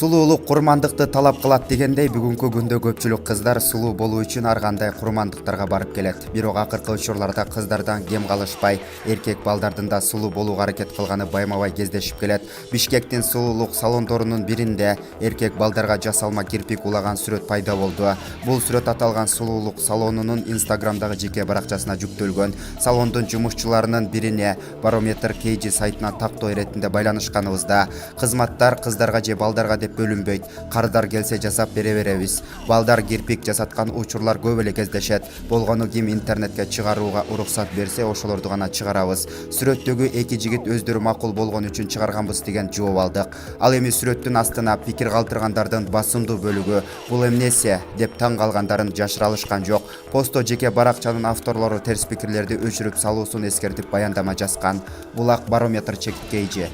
Сулуулук курмандыкты талап кылат дегендей, бүгүнкү күндө көпчүлүк кыздар сулуу болуу үчүн ар кандай курмандыктарга барып келет. Бирок акыркы учурларда кыздардан кем калышпай, эркек балдардын да сулуу болууга аракет кылганы байма-бай кездешип келет. Бишкектин сулуулук салондорунун биринде эркек балдарга жасалма кирпик улаган сүрөт пайда болду. Бул сүрөт аталган сулуулук салонунун Instagramдагы жеке баракчасына жүктөлгөн. Салондун жумушчуларынын бирине Barometer KG сайтына тактоо иретинде байланышканыбызда, кызматтар кыздарга же балдарга деп бөлүнбөйт. Кардар келсе жасап бере беребиз. Балдар кирпик жасаткан учурлар көп эле кездешет. Болгону ким интернетке чыгарууга уруксат берсе, ошолорду гана чыгарабыз. Сүрөттөгү эки жигит өздөрү макул болгон үчүн чыгарганбыз деген жооп алдык. Ал эми сүрөттүн астына пикир калтыргандардын басымдуу бөлүгү бул эмнесе деп таң калгандарын жашыра алышкан жок. Посто жеке баракчанын авторлору терс пикирлерди өчүрүп салуусун эскертип баяндама жазган. Бул ак Barometer KG.